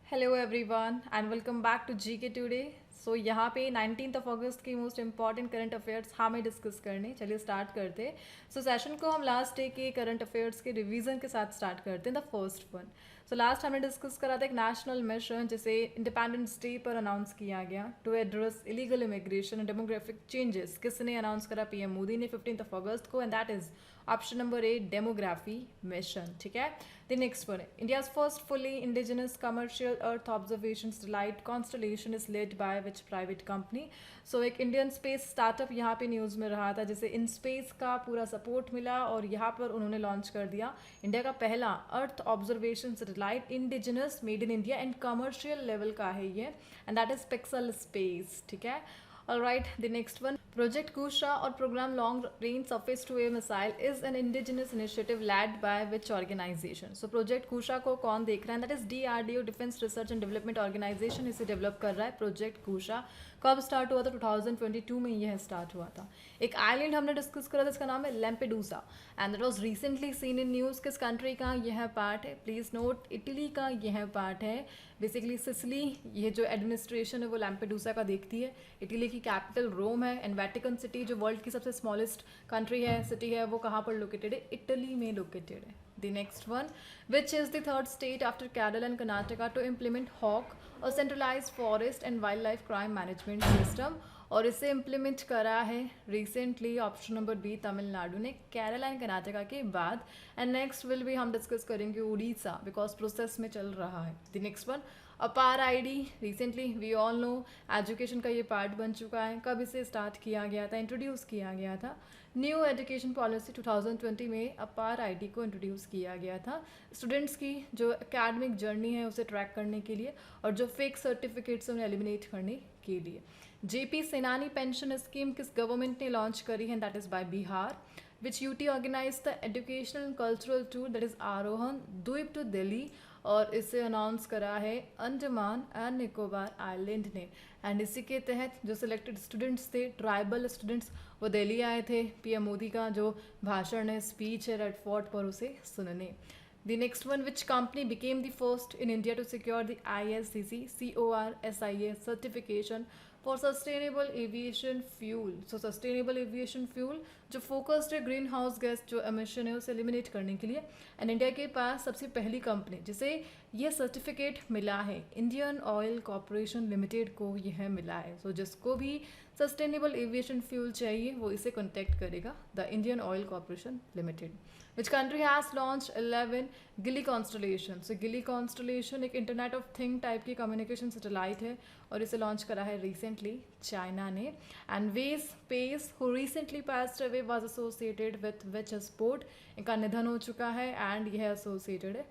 Hello everyone and welcome back to GK today. So यहाँ पे 19 अगस्त की मोस्ट इंपॉर्टेंट करंट अफेयर्स हमें डिस्कस करने, चलिए स्टार्ट करते हैं। सो सेशन को हम लास्ट डे के करंट अफेयर्स के रिवीजन के साथ स्टार्ट करते हैं। The first one, so last हमने डिस्कस करा था एक नेशनल मिशन जिसे इंडिपेंडेंस डे पर अनाउंस किया गया to address illegal immigration and demographic changes. किसने अनाउंस करा? पीएम मोदी ने 15 अगस्त को, and that is option number A, demography mission. ठीक है। The next one, India's first fully indigenous commercial Earth observation satellite constellation is led by which private company? So एक Indian space startup यहाँ पे news में रहा था जिसे in space का पूरा सपोर्ट मिला और यहाँ पर उन्होंने लॉन्च कर दिया इंडिया का पहला earth observation satellite, indigenous, made in India and commercial level का है ये, and that is pixel space. ठीक है। Alright, the next one. Project Kusha or Program Long Range Surface to Air Missile is an indigenous initiative led by which organization? So Project Kusha को कौन देख रहा है? That is DRDO, Defense Research and Development Organization इसे develop कर रहा है। Project Kusha कब स्टार्ट हुआ था? 2022 में यह स्टार्ट हुआ था। एक आइलैंड हमने डिस्कस करा था, इसका नाम है Lampedusa, and that was recently seen in news. किस कंट्री का यह पार्ट है? प्लीज़ नोट, इटली का यह पार्ट है। बेसिकली सिसिली, ये जो एडमिनिस्ट्रेशन है वो लैम्पेडूसा का देखती है। इटली की कैपिटल रोम है, एंड वेटिकन सिटी जो वर्ल्ड की सबसे स्मॉलेस्ट कंट्री है, सिटी है, वो कहाँ पर लोकेटेड है? इटली में लोकेटेड है। The next one, which is the third state after Kerala and Karnataka to implement HAWK, a centralized forest and wildlife crime management system? और इसे इम्प्लीमेंट करा है recently option number B, Tamil Nadu ने, Kerala and Karnataka के बाद। And next will भी हम discuss करेंगे उड़ीसा, बिकॉज प्रोसेस में चल रहा है। The next one, APAAR ID, recently we all know education का ये पार्ट बन चुका है। कब इसे स्टार्ट किया गया था, इंट्रोड्यूस किया गया था? न्यू एजुकेशन पॉलिसी 2020 में अपार आईडी को इंट्रोड्यूस किया गया था स्टूडेंट्स की जो एकेडमिक जर्नी है उसे ट्रैक करने के लिए और जो फेक सर्टिफिकेट्स उन्हें एलिमिनेट करने के लिए। जेपी सेनानी पेंशन स्कीम किस गवर्नमेंट ने लॉन्च करी है? That is by Bihar. Which UT organise the educational and cultural tour, that is Aarohan Dweep to Delhi, और इसे अनाउंस करा है अंडमान एंड निकोबार आइलैंड ने। एंड इसी के तहत जो सिलेक्टेड स्टूडेंट्स थे, ट्राइबल स्टूडेंट्स, वो दिल्ली आए थे पीएम मोदी का जो भाषण है, स्पीच है रेड फोर्ट पर, उसे सुनने। The next one, which company became the first in India to secure the ISCC CORSIA certification for sustainable aviation fuel? So sustainable aviation fuel जो फोकस्ड है ग्रीन हाउस गैस जो emission है उसे eliminate करने के लिए, एंड इंडिया के पास सबसे पहली कंपनी जिसे यह सर्टिफिकेट मिला है, इंडियन ऑयल कॉरपोरेशन लिमिटेड को यह मिला है। सो जिसको भी सस्टेनेबल एविएशन फ्यूल चाहिए वो इसे कॉन्टेक्ट करेगा, the Indian Oil Corporation Limited. Which country has launch 11 Geely constellation? So Geely constellation एक इंटरनेट ऑफ थिंग टाइप की कम्युनिकेशन सैटेलाइट है और इसे लॉन्च करा है रिसेंटली चाइना ने। And Vece Paes who recently passed away was associated with which sport? इनका निधन हो चुका है एंड यह एसोसिएटेड है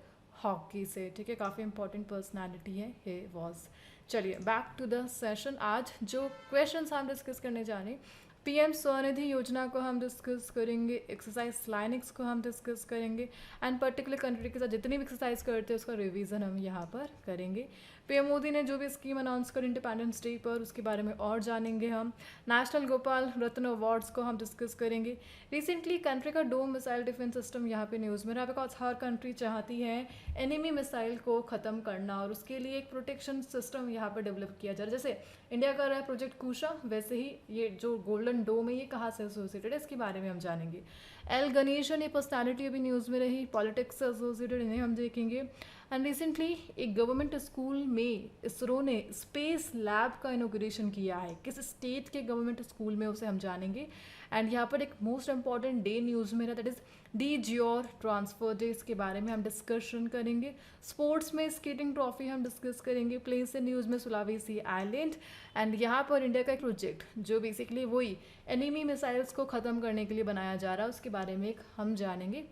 हॉकी से। ठीक है, काफ़ी इंपॉर्टेंट पर्सनैलिटी है हे वॉज। चलिए बैक टू द सेशन। आज जो क्वेश्चंस हम डिस्कस करने जा रहे हैं, पीएम स्वनिधि योजना को हम डिस्कस करेंगे, एक्सरसाइज लाइनिक्स को हम डिस्कस करेंगे, एंड पर्टिकुलर कंट्री के साथ जितनी भी एक्सरसाइज करते हैं उसका रिवीजन हम यहाँ पर करेंगे। पीएम मोदी ने जो भी स्कीम अनाउंस करी इंडिपेंडेंस डे पर उसके बारे में और जानेंगे हम। नेशनल गोपाल रत्न अवार्ड्स को हम डिस्कस करेंगे। रिसेंटली कंट्री का डोम मिसाइल डिफेंस सिस्टम यहाँ पे न्यूज़ में रहा, बिकॉज हर कंट्री चाहती है एनिमी मिसाइल को ख़त्म करना और उसके लिए एक प्रोटेक्शन सिस्टम यहाँ पर डेवलप किया जा रहा है। जैसे इंडिया कर रहा है प्रोजेक्ट कुशा, वैसे ही ये जो गोल्डन डोम है ये कहाँ से एसोसिएटेड है इसके बारे में हम जानेंगे। एल गणेशन, ये पर्सनैलिटी अभी न्यूज़ में रही, पॉलिटिक्स से एसोसिएटेड, इन्हें हम देखेंगे। एंड रिसेंटली एक गवर्नमेंट स्कूल में इसरो ने स्पेस लैब का इनोग्रेशन किया है, किस स्टेट के गवर्नमेंट स्कूल में उसे हम जानेंगे। एंड यहाँ पर एक मोस्ट इंपॉर्टेंट डे न्यूज़ में रहा, दैट इज़ डी जियोर ट्रांसफर डे, इसके बारे में हम डिस्कशन करेंगे। स्पोर्ट्स में स्केटिंग ट्रॉफी हम डिस्कस करेंगे। प्लेस इन न्यूज़ में सुलावेसी आइलैंड, एंड यहाँ पर इंडिया का एक प्रोजेक्ट जो बेसिकली वही एनिमी मिसाइल्स को ख़त्म करने के लिए बनाया जा रहा है उसके बारे में एक हम जानेंगे।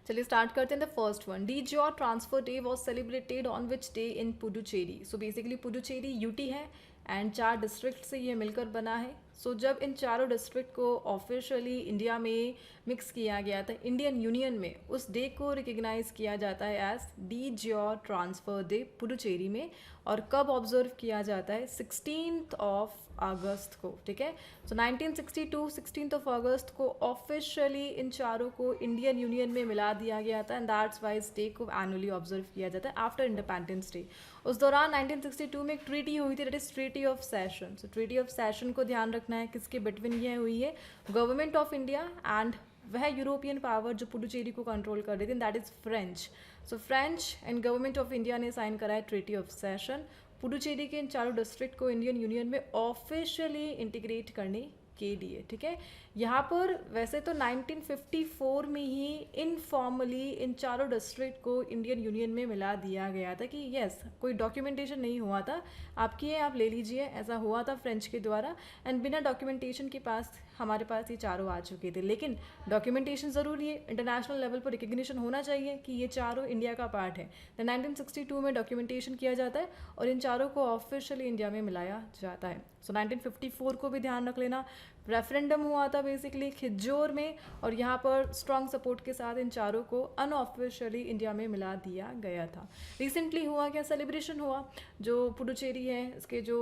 चलिए स्टार्ट करते हैं। द फर्स्ट वन, डी जियोर transfer day was celebrated on which day in Puducherry? So basically Puducherry UT है एंड 4 डिस्ट्रिक्ट से ये मिलकर बना है। सो जब इन चारों डिस्ट्रिक्ट को ऑफिशियली इंडिया में मिक्स किया गया था इंडियन यूनियन में, उस डे को रिकग्नाइज किया जाता है एज डी जियोर ट्रांसफर डे पुडुचेरी में। और कब ऑब्जर्व किया जाता है? 16 अगस्त को। ठीक है, सो 1962 16 अगस्त को ऑफिशियली इन चारों को इंडियन यूनियन में मिला दिया गया था, एंड दैट्स वाई इस डे को एनुअली ऑब्जर्व किया जाता है आफ्टर इंडिपेंडेंस डे। उस दौरान 1962 में एक ट्रीटी हुई थी, that is treaty of session. So treaty of session को ध्यान रखना है, किसके बिटवीन ये हुई है, गवर्नमेंट ऑफ इंडिया एंड वह यूरोपियन पावर जो पुडुचेरी को कंट्रोल कर रही थी, that is French. So French and government of India ने साइन करा है ट्रीटी ऑफ सेशन, पुडुचेरी के इन चारों डिस्ट्रिक्ट को इंडियन यूनियन में ऑफिशियली इंटीग्रेट करने के लिए। ठीक है, यहाँ पर वैसे तो 1954 में ही इनफॉर्मली इन चारों डिस्ट्रिक्ट को इंडियन यूनियन में मिला दिया गया था कि यस, कोई डॉक्यूमेंटेशन नहीं हुआ था, आपकी है आप ले लीजिए, ऐसा हुआ था फ्रेंच के द्वारा। एंड बिना डॉक्यूमेंटेशन के पास हमारे पास ये चारों आ चुके थे, लेकिन डॉक्यूमेंटेशन ज़रूरी है, इंटरनेशनल लेवल पर रिकग्निशन होना चाहिए कि ये चारों इंडिया का पार्ट है। तो 1962 में डॉक्यूमेंटेशन किया जाता है और इन चारों को ऑफिशियली इंडिया में मिलाया जाता है। सो 1954 को भी ध्यान रख लेना, रेफरेंडम हुआ था बेसिकली खिज्जोर में, और यहाँ पर स्ट्रॉन्ग सपोर्ट के साथ इन चारों को अनऑफिशियली इंडिया में मिला दिया गया था। रिसेंटली हुआ क्या, सेलिब्रेशन हुआ, जो पुडुचेरी है इसके जो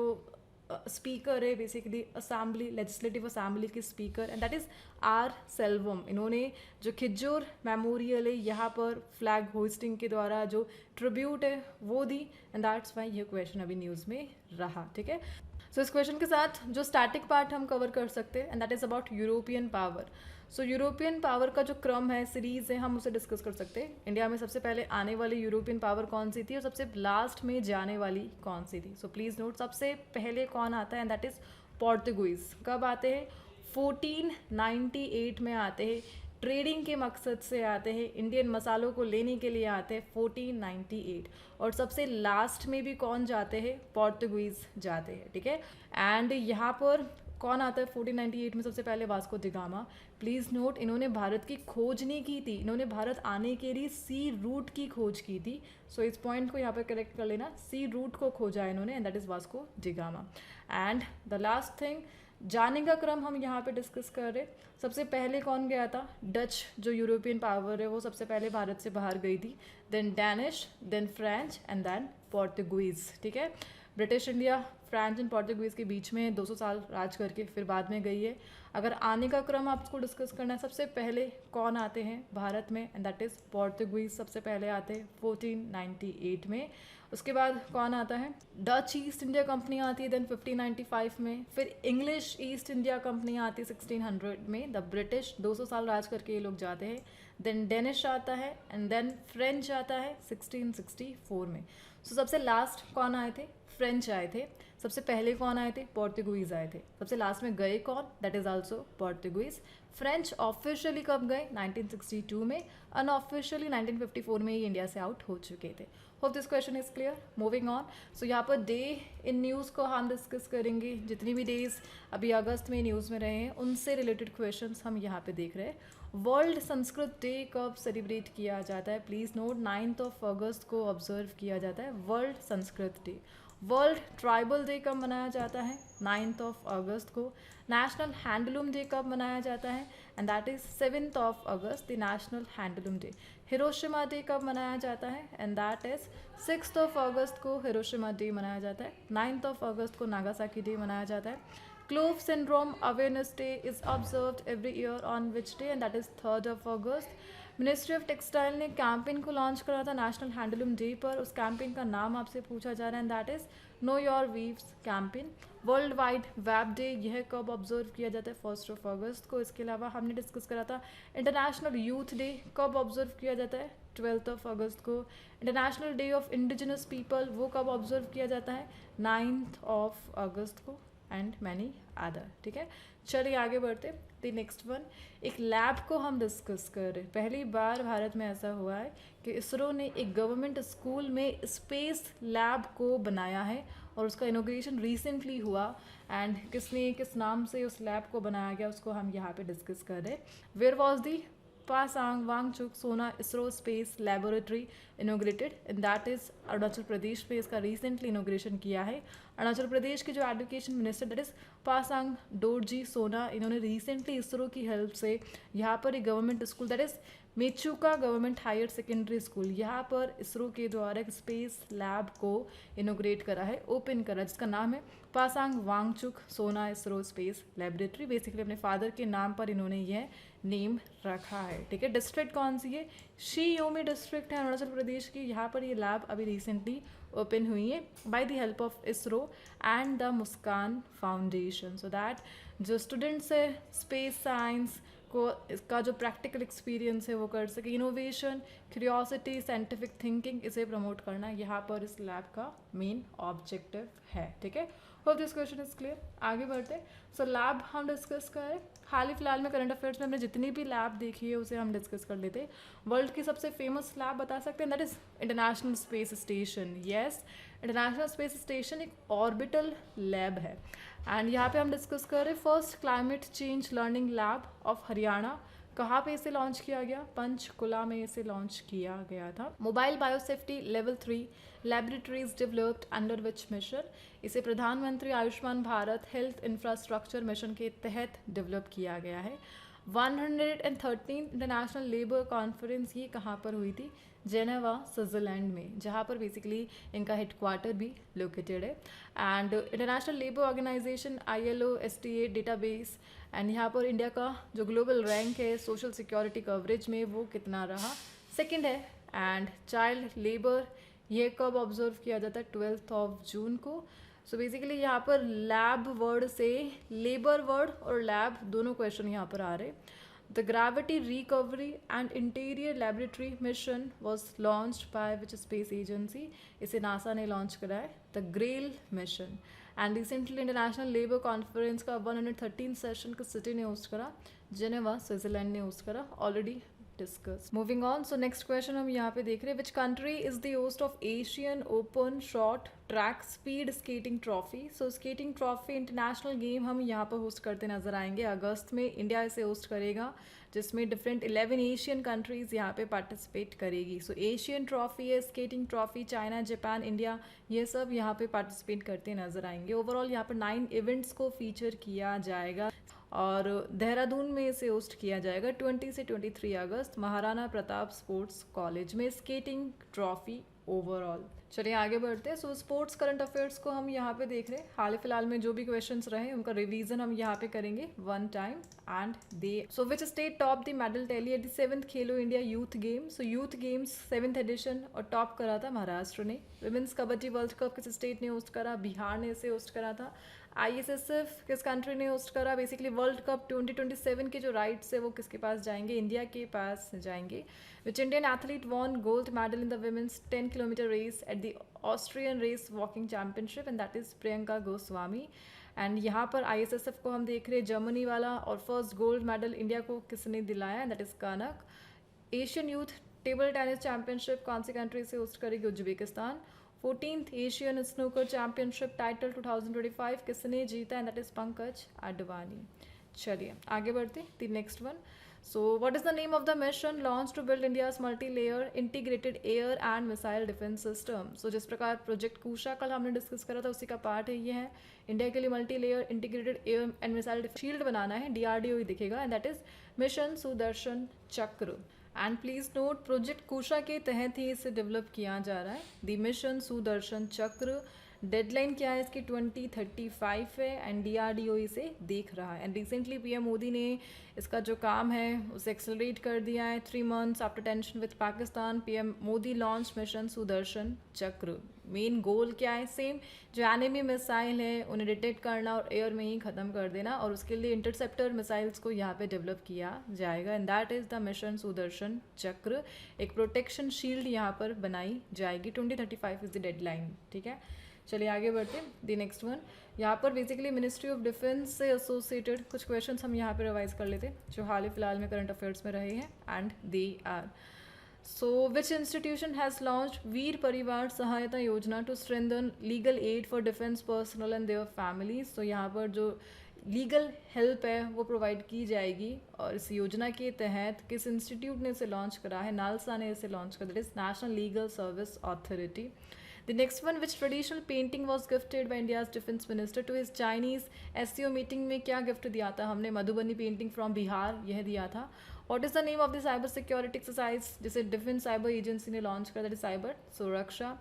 स्पीकर है बेसिकली असेंबली, लेजिस्लेटिव असेंबली के speaker, and that is R Selvam. इन्होंने जो खिज्जोर मेमोरियल है यहाँ पर फ्लैग होइस्टिंग के द्वारा जो ट्रिब्यूट है वो दी, एंड दैट्स वाई ये क्वेश्चन अभी न्यूज़ में रहा। ठीक है, सो इस क्वेश्चन के साथ जो स्टैटिक पार्ट हम कवर कर सकते हैं, and that is about European power. So European power का जो क्रम है, सीरीज़ है, हम उसे डिस्कस कर सकते हैं। इंडिया में सबसे पहले आने वाली यूरोपियन पावर कौन सी थी और सबसे लास्ट में जाने वाली कौन सी थी। सो प्लीज़ नोट, सबसे पहले कौन आता है, एंड दैट इज़ पोर्तुगीज़। कब आते हैं, 1498 में आते हैं, ट्रेडिंग के मकसद से आते हैं, इंडियन मसालों को लेने के लिए आते हैं 1498। और सबसे लास्ट में भी कौन जाते हैं, पोर्तुगीज़ जाते हैं। ठीक है, एंड यहाँ पर कौन आता है 1498 में सबसे पहले, Vasco the gamma. Please note, इन्होंने भारत की खोज नहीं की थी, इन्होंने भारत आने के लिए सी रूट की खोज की थी। सो इस पॉइंट को यहाँ पर करेक्ट कर लेना, सी रूट को खोजा इन्होंने, and that is Vasco the gamma. And the last thing, जाने का क्रम हम यहाँ पे डिस्कस कर रहे। सबसे पहले कौन गया था, डच जो यूरोपियन पावर है वो सबसे पहले भारत से बाहर गई थी, then Danish, then French and then Portuguese. ठीक है, British India French and Portuguese के बीच में 200 साल राज करके फिर बाद में गई है। अगर आने का क्रम आपको डिस्कस करना है, सबसे पहले कौन आते हैं भारत में, एंड दैट इज़ पोर्तुगीज़ सबसे पहले आते हैं 1498 में। उसके बाद कौन आता है, डच ईस्ट इंडिया कंपनी आती है देन 1595 में, फिर इंग्लिश ईस्ट इंडिया कंपनी आती है 1600 में, द ब्रिटिश 200 साल राज करके ये लोग जाते हैं, देन डेनिश आता है, एंड देन फ्रेंच आता है 1664 में। सो सबसे लास्ट कौन आए थे, फ्रेंच आए थे। सबसे पहले कौन आए थे, पोर्तुगीज़ आए थे। सबसे लास्ट में गए कौन, that is also Portuguese. French officially कब गए, 1962 में, अनऑफिशियली 1954 में ही इंडिया से आउट हो चुके थे। Hope this question is clear. Moving on, so यहाँ पर डे इन न्यूज़ को हम डिस्कस करेंगे, जितनी भी डेज अभी अगस्त में न्यूज़ में रहे हैं उनसे रिलेटेड क्वेश्चंस हम यहाँ पे देख रहे हैं। वर्ल्ड संस्कृत डे कब सेलिब्रेट किया जाता है, प्लीज़ नोट 9 अगस्त को ऑब्जर्व किया जाता है world Sanskrit day. World tribal day कब मनाया जाता है, 9 अगस्त को। नेशनल हैंडलूम डे कब मनाया जाता है, and that is 7 August, the national handloom day. Hiroshima day कब मनाया जाता है, एंड दैट इज़ 6 अगस्त को हिरोशिमा डे मनाया जाता है। 9 अगस्त को नागासाकी डे मनाया जाता है। Clove syndrome awareness day is observed every year on which day, and that is 3 August. Ministry of textile ने कैंपेन को लॉन्च करा था नेशनल हैंडलूम डे पर, उस कैंपेन का नाम आपसे पूछा जा रहा है, and that is know your weaves campaign. World wide web day, यह कब ऑब्जर्व किया जाता है, 1 अगस्त को। इसके अलावा हमने डिस्कस करा था इंटरनेशनल यूथ डे कब ऑब्जर्व किया जाता है, 12 अगस्त को। International day of indigenous people वो कब ऑब्जर्व किया जाता है, 9 अगस्त को, एंड मैनी अदर। ठीक है, चलिए आगे बढ़ते। द नेक्स्ट वन, एक लैब को हम डिस्कस कर रहे हैं। पहली बार भारत में ऐसा हुआ है कि इसरो ने एक गवर्नमेंट स्कूल में स्पेस लैब को बनाया है और उसका इनॉग्रेशन रिसेंटली हुआ, एंड किसने किस नाम से उस लैब को बनाया गया उसको हम यहाँ पे डिस्कस कर रहे हैं। Where was the Pasang Wangchuk Sona ISRO space laboratory inaugurated, and that is Arunachal Pradesh में इसका रिसेंटली इनोग्रेशन किया है। अरुणाचल प्रदेश के जो education minister that is Pasang Dorji Sona, इन्होंने रिसेंटली इसरो की हेल्प से यहाँ पर एक government school that is Mechuka government higher secondary school, यहाँ पर इसरो के द्वारा एक स्पेस लैब को इनोग्रेट करा है, ओपन करा, जिसका नाम है Pasang Wangchuk Sona ISRO space laboratory. Basically अपने फादर के नाम पर इन्होंने यह नेम रखा है। ठीक है, डिस्ट्रिक्ट कौन सी है, शी योमी डिस्ट्रिक्ट है अरुणाचल प्रदेश की, यहाँ पर ये लैब अभी रिसेंटली ओपन हुई है by the help of ISRO and the Muskan foundation, so that जो स्टूडेंट्स है स्पेस साइंस को इसका जो प्रैक्टिकल एक्सपीरियंस है वो कर सके। इनोवेशन, क्यूरियोसिटी, साइंटिफिक थिंकिंग, इसे प्रमोट करना यहाँ पर इस लैब का मेन ऑब्जेक्टिव है। ठीक है, hope this question is clear. आगे बढ़ते। सो लैब हम डिस्कस करें, हाल ही फिलहाल में करंट अफेयर्स में हमने जितनी भी लैब देखी है उसे हम डिस्कस कर लेते। वर्ल्ड की सबसे फेमस लैब बता सकते हैं, that is international space station. Yes, international space station एक ऑर्बिटल लैब है एंड यहाँ पे हम डिस्कस कर रहे हैं first climate change learning lab of Haryana. कहाँ पे इसे लॉन्च किया गया? पंचकुला में इसे लॉन्च किया गया था। Mobile biosafety level 3 laboratories developed under which mission? इसे प्रधानमंत्री Ayushman Bharat health infrastructure mission के तहत डेवलप किया गया है। 113 इंटरनेशनल लेबर कॉन्फ्रेंस ये कहाँ पर हुई थी? जेनेवा स्विट्जरलैंड में, जहाँ पर बेसिकली इनका हेडक्वार्टर भी लोकेटेड है। And international labour organisation ILO STA database, and यहाँ पर इंडिया का जो ग्लोबल रैंक है सोशल सिक्योरिटी कवरेज में वो कितना रहा? सेकंड है। एंड चाइल्ड लेबर ये कब ऑब्जर्व किया जाता है? 12 जून को। सो बेसिकली यहाँ पर लैब वर्ड से लेबर वर्ड और लैब दोनों क्वेश्चन यहाँ पर आ रहे। The gravity recovery and interior laboratory mission was launch by which space agency? इसे नासा ने लॉन्च करा है, the GRAIL mission. And recently international labour conference का 113 सेशन किस सिटी ने होस्ट करा? जेनेवा स्विट्जरलैंड ने होस्ट करा, already discuss. Moving on, so next question हम यहाँ पे देख रहे हैं, which country is the host of Asian open short track speed skating trophy? So skating trophy international game हम यहाँ पर होस्ट करते नजर आएंगे। अगस्त में इंडिया इसे होस्ट करेगा, जिसमें डिफरेंट 11 एशियन कंट्रीज यहाँ पे पार्टिसिपेट करेगी। सो एशियन ट्रॉफी है, skating trophy, China, Japan, India, ये सब यहाँ पे पार्टिसिपेट करते नजर आएंगे। ओवरऑल यहाँ पर 9 इवेंट्स को फीचर किया जाएगा और देहरादून में इसे होस्ट किया जाएगा 20 से 23 अगस्त महाराणा प्रताप स्पोर्ट्स कॉलेज में, स्केटिंग ट्रॉफी ओवरऑल। चलिए आगे बढ़ते हैं। सो स्पोर्ट्स करंट अफेयर्स को हम यहाँ पे देख रहे हैं, हाल फिलहाल में जो भी क्वेश्चंस रहे उनका रिवीजन हम यहाँ पे करेंगे one time and they. So which state top the medal tally at the 7th Khelo India youth game? So youth games 7th edition और टॉप करा था महाराष्ट्र ने। विमेंस कबड्डी वर्ल्ड कप किस स्टेट ने होस्ट करा? बिहार ने इसे होस्ट करा था। ISSF किस कंट्री ने होस्ट करा? बेसिकली वर्ल्ड कप 2027 के जो राइट्स है वो किसके पास जाएंगे? इंडिया के पास जाएंगे। Which Indian athlete won gold medal in the women's 10 kilometre race at the Austrian race walking championship? And that is Priyanka Goswami. And यहाँ पर ISSF को हम देख रहे हैं जर्मनी वाला, और फर्स्ट गोल्ड मेडल इंडिया को किसने दिलाया? And that is Kanak. Asian youth table tennis championship कौन सी कंट्री से होस्ट करेगी? Uzbekistan. 14th Asian snooker championship title 2025 किसने जीता? And that is Pankaj Advani. चलिए आगे बढ़ते the next one. So what is the name of the mission launch to build India's multi layer integrated air and missile defence system? सो जिस प्रकार project कुशा कल हमने डिस्कस करा था उसी का पार्ट है ये है, इंडिया के लिए multi layer integrated air and missile shield बनाना है, DRDO ही दिखेगा, and that is mission Sudarshan Chakra. And please note project कुशा के तहत ही इसे डेवलप किया जा रहा है, द मिशन सुदर्शन चक्र। डेडलाइन क्या है इसकी? 2035 है एंड DRDO इसे देख रहा है। एंड रिसेंटली PM मोदी ने इसका जो काम है उसे एक्सेलरेट कर दिया है। 3 months after tension with Pakistan PM Modi launch mission Sudarshan Chakra. Main गोल क्या है? सेम जो एनिमी मिसाइल है उन्हें डिटेक्ट करना और एयर में ही ख़त्म कर देना, और उसके लिए इंटरसेप्टर मिसाइल्स को यहाँ पे डेवलप किया जाएगा, and that is the mission Sudarshan चक्र। एक प्रोटेक्शन शील्ड यहाँ पर बनाई जाएगी। 2035 इज़ द डेडलाइन। ठीक है, चलिए आगे बढ़ते हैं द नेक्स्ट वन। यहाँ पर बेसिकली मिनिस्ट्री ऑफ डिफेंस से एसोसिएटेड कुछ क्वेश्चंस हम यहाँ पे रिवाइज कर लेते हैं जो हाल ही फिलहाल में करंट अफेयर्स में रहे हैं, and they are. So which institution has launch Veer Parivar Sahayata Yojana to strengthen legal aid for defence personnel and their families? तो यहाँ पर जो लीगल हेल्प है वो प्रोवाइड की जाएगी, और इस योजना के तहत किस इंस्टीट्यूट ने इसे लॉन्च करा है? नालसा ने इसे लॉन्च करा, that is national legal service authority. The next one, which traditional painting was gifted by India's defense minister to his Chinese SCO meeting? में क्या गिफ्ट दिया था हमने? मधुबनी पेंटिंग फ्रॉम बिहार, यह दिया था। What is the name of the cyber security exercise जिसे defence cyber agency ने लॉन्च करा? दैट इज साइबर सुरक्षा।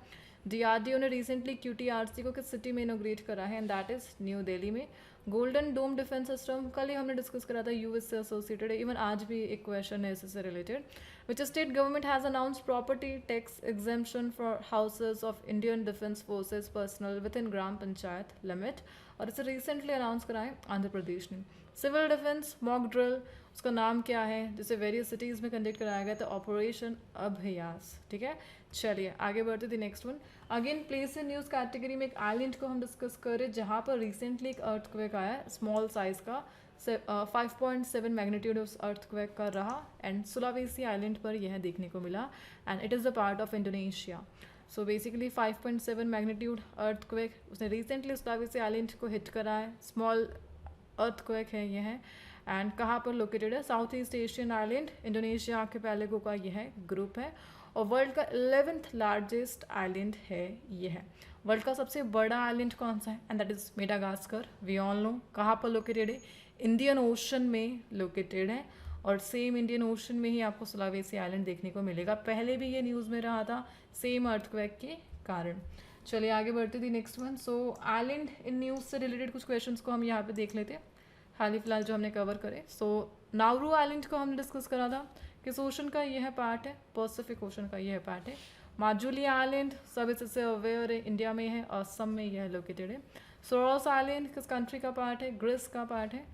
DRDO ने रिसेंटली QTRC को किस सिटी में इनोग्रेट करा है? And that is new Delhi में। गोल्डन डोम डिफेंस सिस्टम कल ही हमने डिस्कस करा था, यूएस से एसोसिएटेड है, इवन आज भी एक क्वेश्चन है इससे related. Which state government has announce property tax exemption for houses of Indian defence forces personal with in gram panchayat limit, और इसे रिसेंटली अनाउंस कराएं आंध्र प्रदेश ने. सिविल डिफेंस मॉक ड्रिल, उसका नाम क्या है, जिसे वेरियस सिटीज़ में कंडक्ट कराया गया था, ऑपरेशन अभ्यास. ठीक है, चलिए आगे बढ़ते थे. Next one, again place in news category में एक आइलैंड को हम डिस्कस करें जहाँ पर रिसेंटली एक अर्थक्वेक आया है, स्मॉल साइज का, 5.7 मैग्नीट्यूड उस अर्थक्वेक का रहा, एंड सुलावेसी आइलैंड पर यह देखने को मिला, and it is a part of Indonesia. So basically 5.7 magnitude earthquake उसने रिसेंटली सुलावेसी आइलैंड को हिट करा है. स्मॉल अर्थक्वेक है यह है, एंड कहाँ पर लोकेटेड है, south east Asian island, Indonesia archipelago का यह ग्रुप है, और वर्ल्ड का 11th लार्जेस्ट आइलैंड है यह. वर्ल्ड का सबसे बड़ा आइलैंड कौन सा है, and that is Madagascar. We all know कहाँ पर लोकेटेड है, इंडियन ओशन में लोकेटेड है, और सेम इंडियन ओशन में ही आपको सुलावेसी आइलैंड देखने को मिलेगा. पहले भी ये न्यूज़ में रहा था सेम अर्थक्वेक के कारण. चलिए आगे बढ़ते थे. Next one, so island in news से रिलेटेड कुछ क्वेश्चंस को हम यहाँ पे देख लेते हैं हाल ही फिलहाल जो हमने कवर करे. सो नाउरू आइलैंड को हमने डिस्कस करा था, किस ओशन का यह पार्ट है, पैसिफिक ओशन का यह पार्ट है. माजुली आइलैंड सब इससे अवेयर है, इंडिया में है, असम में यह लोकेटेड है. सोरोस आइलैंड किस कंट्री का पार्ट है, ग्रीस का पार्ट है.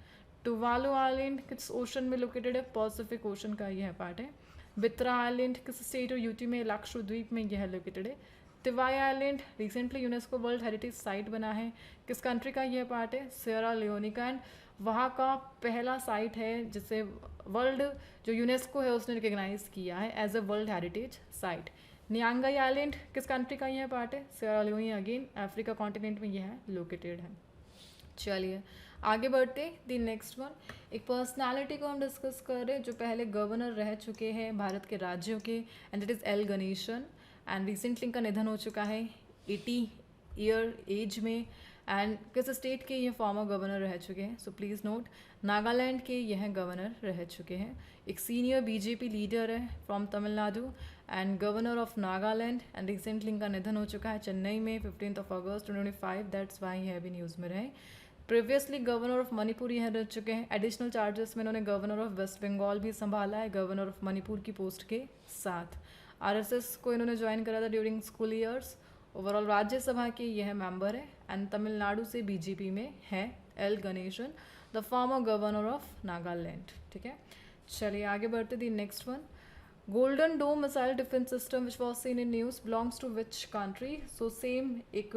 टुवालू आइलैंड किस ओशन में लोकेटेड है, पैसिफिक ओशन का यह पार्ट है. बित्रा आइलैंड किस स्टेट और यूटी में, लक्षद्वीप में यह लोकेटेड है. Tiwai island recently UNESCO world heritage site बना है, किस कंट्री का यह पार्ट है, सियरा लियोनी का, एंड वहाँ का पहला साइट है जिसे वर्ल्ड जो यूनेस्को है उसने रिकग्नाइज किया है as a world heritage site. Niangai island किस कंट्री का यह पार्ट है, Sierra Leone, again Africa continent में यह लोकेटेड है. चलिए आगे बढ़ते. द नेक्स्ट वन, एक पर्सनालिटी को हम डिस्कस कर रहे हैं जो पहले गवर्नर रह चुके हैं भारत के राज्यों के, and it is L Ganesan, and recently इनका निधन हो चुका है 80 ईयर एज में, एंड किस स्टेट के ये फॉर्मर गवर्नर रह चुके हैं. सो प्लीज़ नोट, नागालैंड के यह गवर्नर रह चुके हैं. एक सीनियर बीजेपी लीडर है from Tamil Nadu and governor of Nagaland, and recently इनका निधन हो चुका है चेन्नई में 15 अगस्त 2025. दैट्स वाई यह भी न्यूज़ में रहे. प्रीवियसली गवर्नर ऑफ मणिपुर यहाँ रह चुके हैं. एडिशनल चार्जेस में इन्होंने गवर्नर ऑफ वेस्ट बंगाल भी संभाला है गवर्नर ऑफ मणिपुर की पोस्ट के साथ. आरएसएस को इन्होंने ज्वाइन करा था during school years. Overall Rajya Sabha के यह मेंबर है, एंड तमिलनाडु से बीजेपी में है L Ganesan, the former governor of Nagaland. ठीक है, चलिए आगे बढ़ते. The next one, golden dome missile defence system which was seen in news belongs to which country. So same एक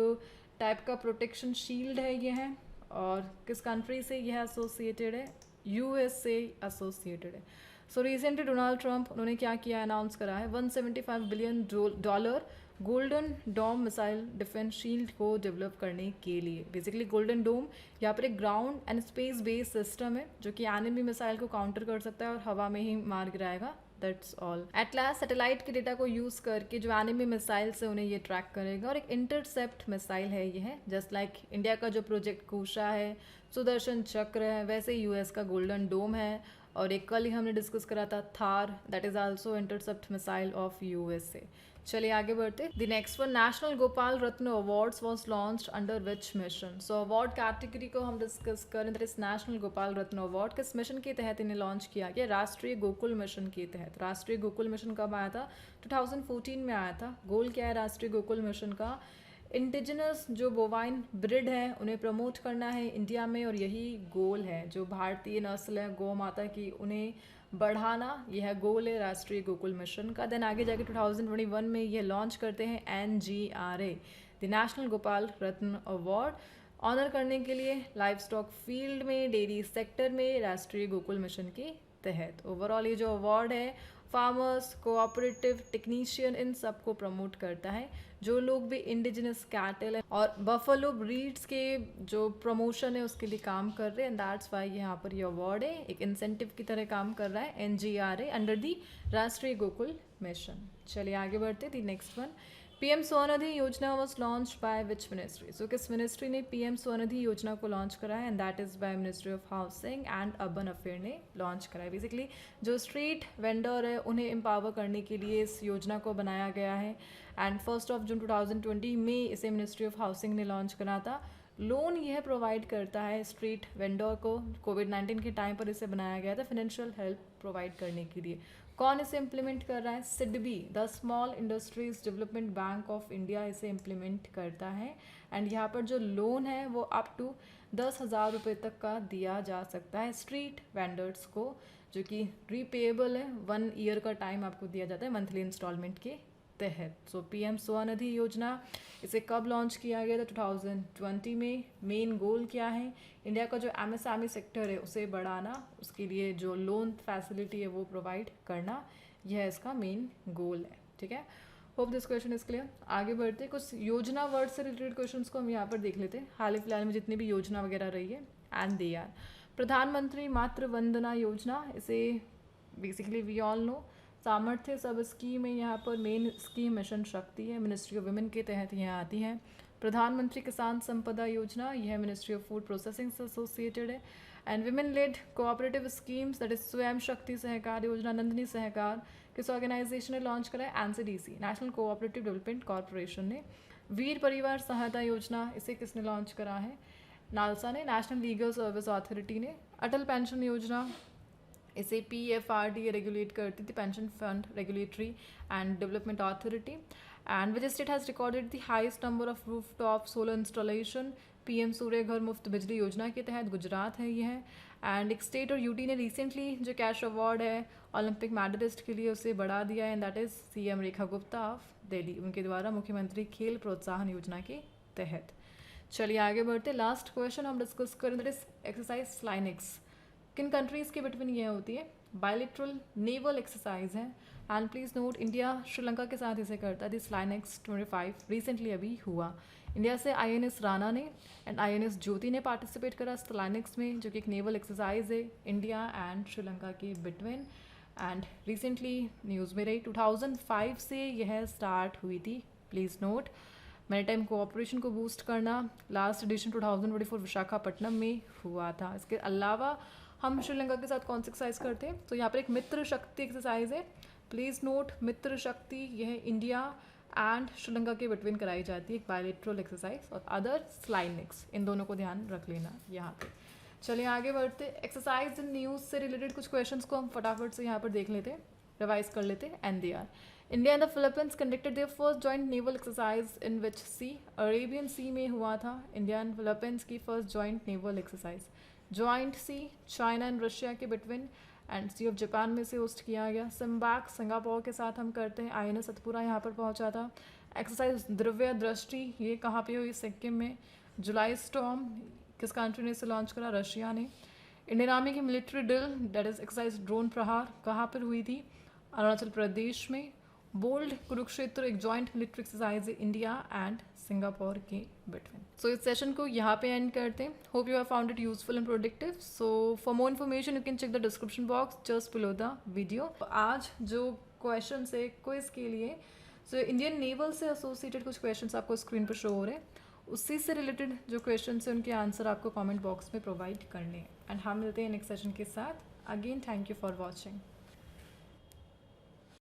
टाइप का प्रोटेक्शन शील्ड है यह है, और किस कंट्री से यह एसोसिएटेड है, यूएस से एसोसिएटेड है. सो रिसेंटली डोनाल्ड ट्रंप उन्होंने क्या किया, अनाउंस करा है $175 billion golden dome missile defence shield को डेवलप करने के लिए. बेसिकली गोल्डन डोम यहाँ पर एक ground and space based system है जो कि एनिमी मिसाइल को काउंटर कर सकता है और हवा में ही मार गिराएगा. That's all. एटलास सैटेलाइट के डेटा को यूज़ करके जो एनिमी मिसाइल से उन्हें ये ट्रैक करेगा, और एक इंटरसेप्ट मिसाइल है ये है, जस्ट लाइक इंडिया का जो प्रोजेक्ट कुशा है, सुदर्शन चक्र है, वैसे यूएस का गोल्डन डोम है. और एक कल ही हमने डिस्कस करा था Thar, that is also intercept missile of USA. चलिए आगे बढ़ते. The next one, national Gopal Ratna awards was launched under which mission. So award category को हम डिस्कस करें, that is national Gopal Ratna award किस मिशन के तहत इन्हें लॉन्च किया गया, राष्ट्रीय गोकुल मिशन के तहत. राष्ट्रीय गोकुल मिशन कब आया था, 2014 में आया था. गोल क्या है राष्ट्रीय गोकुल मिशन का, इंडिजिनस जो बोवाइन ब्रिड है उन्हें प्रमोट करना है इंडिया में, और यही गोल है. जो भारतीय नस्ल है गौ माता की उन्हें बढ़ाना, यह गोल है राष्ट्रीय गोकुल मिशन का. देन आगे जाके 2021 में यह लॉन्च करते हैं NGRA, the national Gopal Ratna award, honour करने के लिए लाइव स्टॉक फील्ड में, डेयरी सेक्टर में, राष्ट्रीय गोकुल मिशन के तहत. ओवरऑल ये जो अवार्ड है फार्मर्स, कोऑपरेटिव, टेक्नीशियन, इन सब को प्रमोट करता है. जो लोग भी इंडिजिनस कैटल और बफलो ब्रीड्स के जो प्रमोशन है उसके लिए काम कर रहे हैं, एंड दैट्स वाई यहाँ पर ये अवार्ड है एक इंसेंटिव की तरह काम कर रहा है NGRA अंडर दी राष्ट्रीय गोकुल मिशन. चलिए आगे बढ़ते. The next one, PM Svanidhi Yojana was launch by which ministry. So किस मिनिस्ट्री ने PM स्वनिधि योजना को लॉन्च करा है, and that is by ministry of housing and urban affair ने लॉन्च करा है. बेसिकली जो स्ट्रीट वेंडर है उन्हें एम्पावर करने के लिए इस योजना को बनाया गया है, एंड 1 जून 2020 में इसे मिनिस्ट्री ऑफ हाउसिंग ने लॉन्च करा था. लोन यह प्रोवाइड करता है स्ट्रीट वेंडर को। कोविड-19 के टाइम पर इसे बनाया गया था फाइनेंशियल हेल्प प्रोवाइड करने के लिए। कौन इसे इम्प्लीमेंट कर रहा है? SIDBI, the small industries development bank of India इसे इम्प्लीमेंट करता है। एंड यहाँ पर जो लोन है वो अप टू 10,000 रुपये तक का दिया जा सकता है स्ट्रीट वेंडर्स को, जो कि रीपेएबल है। 1 ईयर का टाइम आपको दिया जाता है मंथली इंस्टॉलमेंट के तहत। सो पीएम स्वनिधि योजना, इसे कब लॉन्च किया गया था? 2020 में। मेन गोल क्या है? इंडिया का जो एमएसएमई सेक्टर है उसे बढ़ाना, उसके लिए जो लोन फैसिलिटी है वो प्रोवाइड करना, यह इसका मेन गोल है। ठीक है, hope this question is clear. आगे बढ़ते, कुछ योजना वर्ड से रिलेटेड क्वेश्चंस को हम यहाँ पर देख लेते हैं। हाल ही फिलहाल में जितनी भी योजना वगैरह रही है, एंड दे आर प्रधानमंत्री मातृ वंदना योजना, इसे बेसिकली वी ऑल नो। सामर्थ्य सब स्कीम है, यहाँ पर मेन स्कीम मिशन शक्ति है, मिनिस्ट्री ऑफ वुमेन के तहत यह आती है। प्रधानमंत्री किसान संपदा योजना, यह मिनिस्ट्री ऑफ फूड प्रोसेसिंग से एसोसिएटेड है। And women lead cooperative schemes, that is स्वयं शक्ति सहकार योजना, नंदिनी सहकार किस ऑर्गेनाइजेशन ने लॉन्च करा है? NCDC, national cooperative development corporation ने। वीर परिवार सहायता योजना, इसे किसने लॉन्च करा है? नालसा ने, नेशनल लीगल सर्विस अथॉरिटी ने। अटल पेंशन योजना, इसे PFRDA रेगुलेट करती थी, pension fund regulatory and development authority. And which state has recorded the highest number of roof top solar installation? PM सूर्य घर मुफ्त बिजली योजना के तहत गुजरात है यह। एंड एक स्टेट और यूटी ने रिसेंटली जो कैश अवार्ड है ओलंपिक मेडलिस्ट के लिए उसे बढ़ा दिया है, and that is CM Rekha Gupta of Delhi, उनके द्वारा मुख्यमंत्री खेल प्रोत्साहन योजना के तहत। चलिए आगे बढ़ते, लास्ट क्वेश्चन हम डिस्कस करें, दैट इज एक्सरसाइज स्लाइनिक्स। किन कंट्रीज़ के बिटवीन ये होती है? बायलिटरल नेवल एक्सरसाइज है। And please note, India Sri Lanka के साथ इसे करता है। दिस स्लाइनिक्स 25 रिसेंटली अभी हुआ। इंडिया से INS राणा ने एंड INS ज्योति ने पार्टिसिपेट करा स्लाइनिक्स में, जो कि एक नेवल एक्सरसाइज है इंडिया एंड श्रीलंका के बिटवीन। एंड रिसेंटली न्यूज़ में रही, 2005 से यह स्टार्ट हुई थी। प्लीज़ नोट, मैरीटाइम कोऑपरेशन को बूस्ट करना, लास्ट एडिशन 2024 विशाखापट्टनम में हुआ था। इसके अलावा हम श्रीलंका के साथ कौन सी एक्सरसाइज करते हैं? तो यहाँ पर एक मित्र शक्ति एक्सरसाइज है। प्लीज़ नोट, मित्र शक्ति यह इंडिया एंड श्रीलंका के बिटवीन कराई जाती है, एक बायलेटरल एक्सरसाइज, और अदर स्लाइनिक्स, इन दोनों को ध्यान रख लेना यहाँ पे। चलिए आगे बढ़ते, एक्सरसाइज इन न्यूज़ से रिलेटेड कुछ क्वेश्चंस को हम फटाफट से यहाँ पर देख लेते हैं, रिवाइज कर लेते हैं। And they are, India and the Philippines conducted their first joint naval exercise in which sea? Arabian sea में हुआ था इंडिया एंड फिलीपींस की first joint naval exercise. Joint sea China and Russia के between, and sea of Japan में से host किया गया। सिम्बैक Singapore के साथ हम करते हैं। INS सतपुरा यहाँ पर पहुँचा था। एक्सरसाइज द्रव्य दृष्टि, ये कहाँ पे हुई? सिक्किम में। जुलाई स्टॉर्म, किस कंट्री ने इसे लॉन्च करा? रशिया ने। इंडियन आर्मी की military drill, that is exercise drone प्रहार, कहाँ पर हुई थी? अरुणाचल प्रदेश में। बोल्ड कुरुक्षेत्र, एक जॉइंट मिलिट्री एक्सरसाइज है इंडिया एंड सिंगापुर के बिटवीन। सो इस सेशन को यहाँ पे एंड करते हैं। Hope you have found it useful and productive. So for more information you can check the description box just below the video. आज जो क्वेश्चन है क्विज के लिए, सो इंडियन नेवल से एसोसिएटेड कुछ क्वेश्चन आपको स्क्रीन पर शो हो रहे हैं, उसी से रिलेटेड जो क्वेश्चन है उनके आंसर आपको कॉमेंट बॉक्स में प्रोवाइड करने हैं। एंड हम मिलते हैं नेक्स्ट सेशन के साथ। Again thank you for watching.